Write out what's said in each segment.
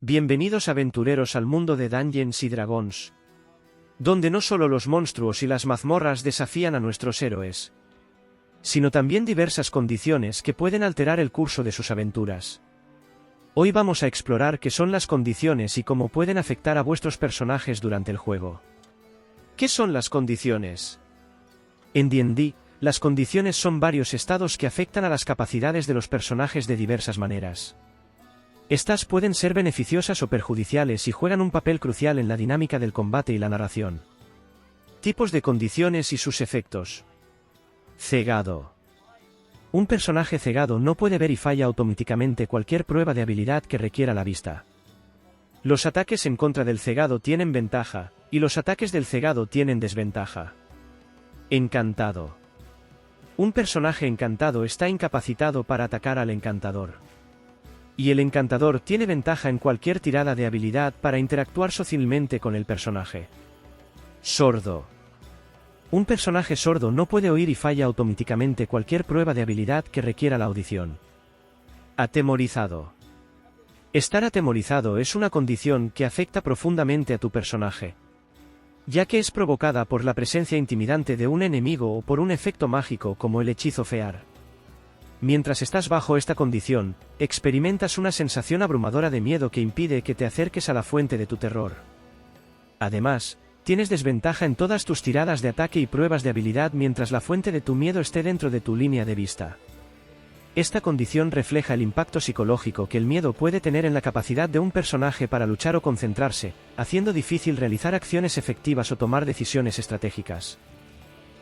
Bienvenidos aventureros al mundo de Dungeons y Dragons, donde no solo los monstruos y las mazmorras desafían a nuestros héroes, sino también diversas condiciones que pueden alterar el curso de sus aventuras. Hoy vamos a explorar qué son las condiciones y cómo pueden afectar a vuestros personajes durante el juego. ¿Qué son las condiciones? En D&D, las condiciones son varios estados que afectan a las capacidades de los personajes de diversas maneras. Estas pueden ser beneficiosas o perjudiciales y juegan un papel crucial en la dinámica del combate y la narración. Tipos de condiciones y sus efectos. Cegado. Un personaje cegado no puede ver y falla automáticamente cualquier prueba de habilidad que requiera la vista. Los ataques en contra del cegado tienen ventaja, y los ataques del cegado tienen desventaja. Encantado. Un personaje encantado está incapacitado para atacar al encantador. Y el encantador tiene ventaja en cualquier tirada de habilidad para interactuar socialmente con el personaje. Sordo. Un personaje sordo no puede oír y falla automáticamente cualquier prueba de habilidad que requiera la audición. Atemorizado. Estar atemorizado es una condición que afecta profundamente a tu personaje, ya que es provocada por la presencia intimidante de un enemigo o por un efecto mágico como el hechizo Fear. Mientras estás bajo esta condición, experimentas una sensación abrumadora de miedo que impide que te acerques a la fuente de tu terror. Además, tienes desventaja en todas tus tiradas de ataque y pruebas de habilidad mientras la fuente de tu miedo esté dentro de tu línea de vista. Esta condición refleja el impacto psicológico que el miedo puede tener en la capacidad de un personaje para luchar o concentrarse, haciendo difícil realizar acciones efectivas o tomar decisiones estratégicas.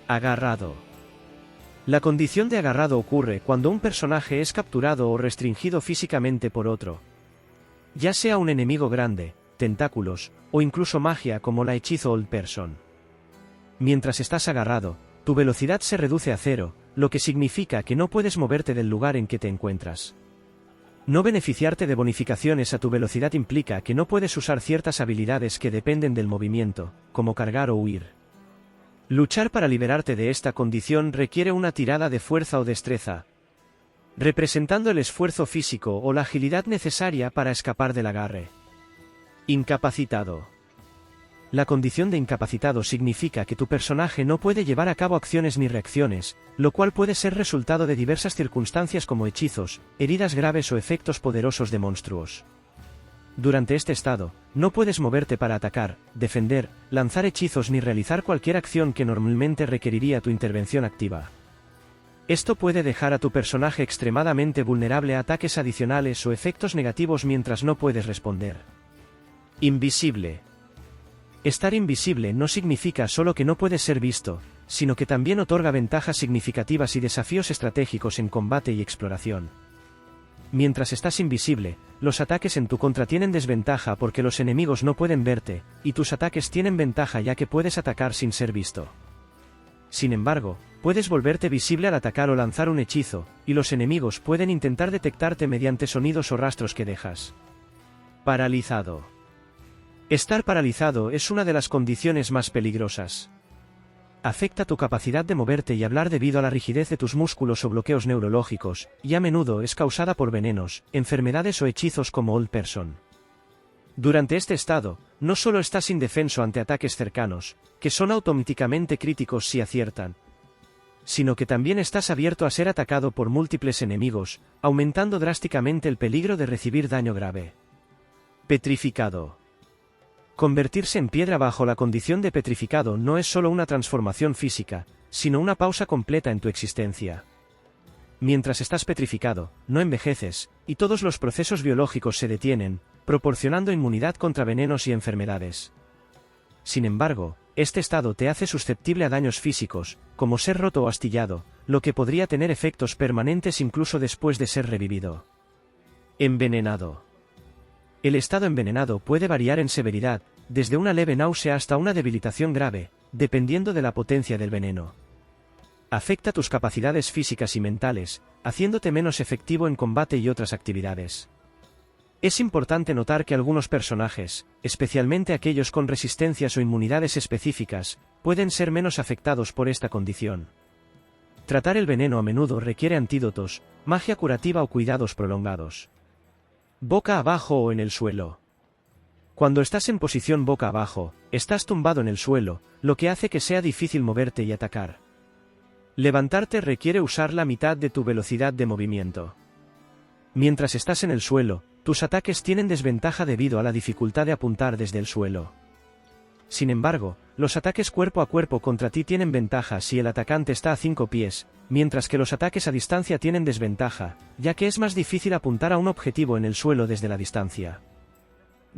Agarrado. La condición de agarrado ocurre cuando un personaje es capturado o restringido físicamente por otro, ya sea un enemigo grande, tentáculos, o incluso magia como la hechizo Old Person. Mientras estás agarrado, tu velocidad se reduce a 0, lo que significa que no puedes moverte del lugar en que te encuentras. No beneficiarte de bonificaciones a tu velocidad implica que no puedes usar ciertas habilidades que dependen del movimiento, como cargar o huir. Luchar para liberarte de esta condición requiere una tirada de fuerza o destreza, representando el esfuerzo físico o la agilidad necesaria para escapar del agarre. Incapacitado. La condición de incapacitado significa que tu personaje no puede llevar a cabo acciones ni reacciones, lo cual puede ser resultado de diversas circunstancias como hechizos, heridas graves o efectos poderosos de monstruos. Durante este estado, no puedes moverte para atacar, defender, lanzar hechizos ni realizar cualquier acción que normalmente requeriría tu intervención activa. Esto puede dejar a tu personaje extremadamente vulnerable a ataques adicionales o efectos negativos mientras no puedes responder. Invisible. Estar invisible no significa solo que no puedes ser visto, sino que también otorga ventajas significativas y desafíos estratégicos en combate y exploración. Mientras estás invisible, los ataques en tu contra tienen desventaja porque los enemigos no pueden verte, y tus ataques tienen ventaja ya que puedes atacar sin ser visto. Sin embargo, puedes volverte visible al atacar o lanzar un hechizo, y los enemigos pueden intentar detectarte mediante sonidos o rastros que dejas. Paralizado. Estar paralizado es una de las condiciones más peligrosas. Afecta tu capacidad de moverte y hablar debido a la rigidez de tus músculos o bloqueos neurológicos, y a menudo es causada por venenos, enfermedades o hechizos como Old Person. Durante este estado, no solo estás indefenso ante ataques cercanos, que son automáticamente críticos si aciertan, sino que también estás abierto a ser atacado por múltiples enemigos, aumentando drásticamente el peligro de recibir daño grave. Petrificado. Convertirse en piedra bajo la condición de petrificado no es solo una transformación física, sino una pausa completa en tu existencia. Mientras estás petrificado, no envejeces, y todos los procesos biológicos se detienen, proporcionando inmunidad contra venenos y enfermedades. Sin embargo, este estado te hace susceptible a daños físicos, como ser roto o astillado, lo que podría tener efectos permanentes incluso después de ser revivido. Envenenado. El estado envenenado puede variar en severidad, desde una leve náusea hasta una debilitación grave, dependiendo de la potencia del veneno. Afecta tus capacidades físicas y mentales, haciéndote menos efectivo en combate y otras actividades. Es importante notar que algunos personajes, especialmente aquellos con resistencias o inmunidades específicas, pueden ser menos afectados por esta condición. Tratar el veneno a menudo requiere antídotos, magia curativa o cuidados prolongados. Boca abajo o en el suelo. Cuando estás en posición boca abajo, estás tumbado en el suelo, lo que hace que sea difícil moverte y atacar. Levantarte requiere usar la mitad de tu velocidad de movimiento. Mientras estás en el suelo, tus ataques tienen desventaja debido a la dificultad de apuntar desde el suelo. Sin embargo, los ataques cuerpo a cuerpo contra ti tienen ventaja si el atacante está a 5 pies, mientras que los ataques a distancia tienen desventaja, ya que es más difícil apuntar a un objetivo en el suelo desde la distancia.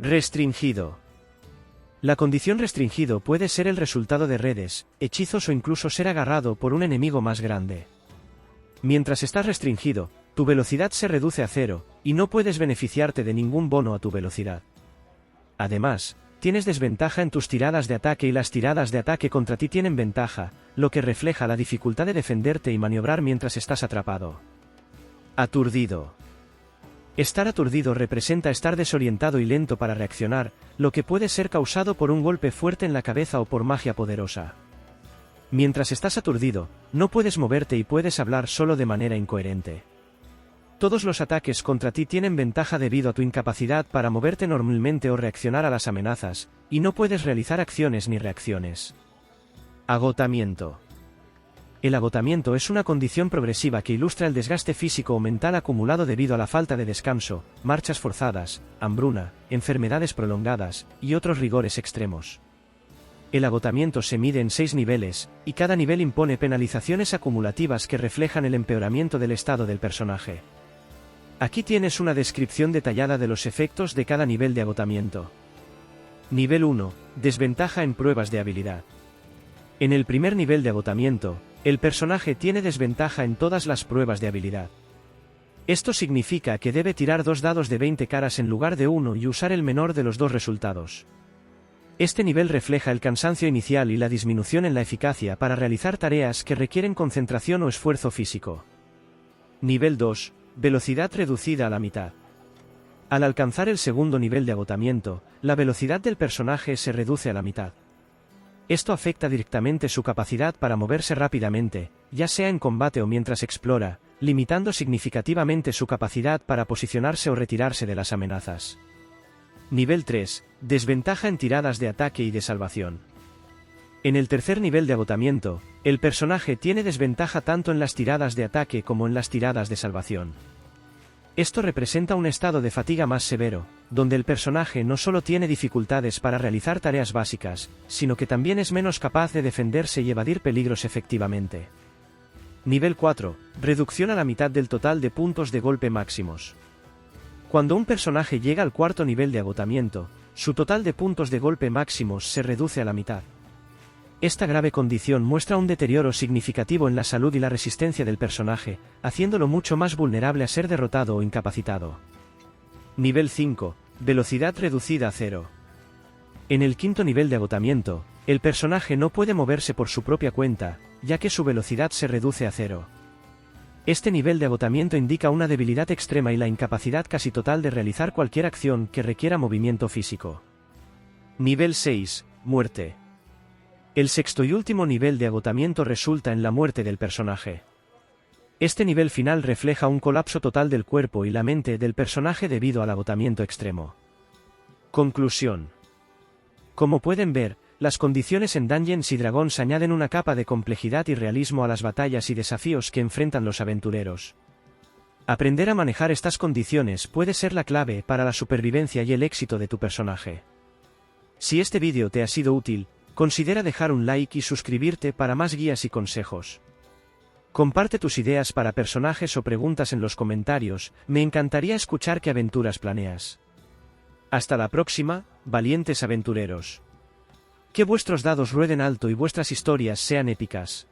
Restringido. La condición restringido puede ser el resultado de redes, hechizos o incluso ser agarrado por un enemigo más grande. Mientras estás restringido, tu velocidad se reduce a 0, y no puedes beneficiarte de ningún bono a tu velocidad. Además, tienes desventaja en tus tiradas de ataque y las tiradas de ataque contra ti tienen ventaja, lo que refleja la dificultad de defenderte y maniobrar mientras estás atrapado. Aturdido. Estar aturdido representa estar desorientado y lento para reaccionar, lo que puede ser causado por un golpe fuerte en la cabeza o por magia poderosa. Mientras estás aturdido, no puedes moverte y puedes hablar solo de manera incoherente. Todos los ataques contra ti tienen ventaja debido a tu incapacidad para moverte normalmente o reaccionar a las amenazas, y no puedes realizar acciones ni reacciones. Agotamiento. El agotamiento es una condición progresiva que ilustra el desgaste físico o mental acumulado debido a la falta de descanso, marchas forzadas, hambruna, enfermedades prolongadas, y otros rigores extremos. El agotamiento se mide en 6 niveles, y cada nivel impone penalizaciones acumulativas que reflejan el empeoramiento del estado del personaje. Aquí tienes una descripción detallada de los efectos de cada nivel de agotamiento. Nivel 1. Desventaja en pruebas de habilidad. En el primer nivel de agotamiento, el personaje tiene desventaja en todas las pruebas de habilidad. Esto significa que debe tirar 2 dados de 20 caras en lugar de 1 y usar el menor de los 2 resultados. Este nivel refleja el cansancio inicial y la disminución en la eficacia para realizar tareas que requieren concentración o esfuerzo físico. Nivel 2. Velocidad reducida a la mitad. Al alcanzar el segundo nivel de agotamiento, la velocidad del personaje se reduce a la mitad. Esto afecta directamente su capacidad para moverse rápidamente, ya sea en combate o mientras explora, limitando significativamente su capacidad para posicionarse o retirarse de las amenazas. Nivel 3. Desventaja en tiradas de ataque y de salvación. En el tercer nivel de agotamiento, el personaje tiene desventaja tanto en las tiradas de ataque como en las tiradas de salvación. Esto representa un estado de fatiga más severo, donde el personaje no solo tiene dificultades para realizar tareas básicas, sino que también es menos capaz de defenderse y evadir peligros efectivamente. Nivel 4. Reducción a la mitad del total de puntos de golpe máximos. Cuando un personaje llega al cuarto nivel de agotamiento, su total de puntos de golpe máximos se reduce a la mitad. Esta grave condición muestra un deterioro significativo en la salud y la resistencia del personaje, haciéndolo mucho más vulnerable a ser derrotado o incapacitado. Nivel 5. Velocidad reducida a 0. En el quinto nivel de agotamiento, el personaje no puede moverse por su propia cuenta, ya que su velocidad se reduce a 0. Este nivel de agotamiento indica una debilidad extrema y la incapacidad casi total de realizar cualquier acción que requiera movimiento físico. Nivel 6. Muerte. El sexto y último nivel de agotamiento resulta en la muerte del personaje. Este nivel final refleja un colapso total del cuerpo y la mente del personaje debido al agotamiento extremo. Conclusión. Como pueden ver, las condiciones en Dungeons & Dragons añaden una capa de complejidad y realismo a las batallas y desafíos que enfrentan los aventureros. Aprender a manejar estas condiciones puede ser la clave para la supervivencia y el éxito de tu personaje. Si este vídeo te ha sido útil, considera dejar un like y suscribirte para más guías y consejos. Comparte tus ideas para personajes o preguntas en los comentarios, me encantaría escuchar qué aventuras planeas. Hasta la próxima, valientes aventureros. Que vuestros dados rueden alto y vuestras historias sean épicas.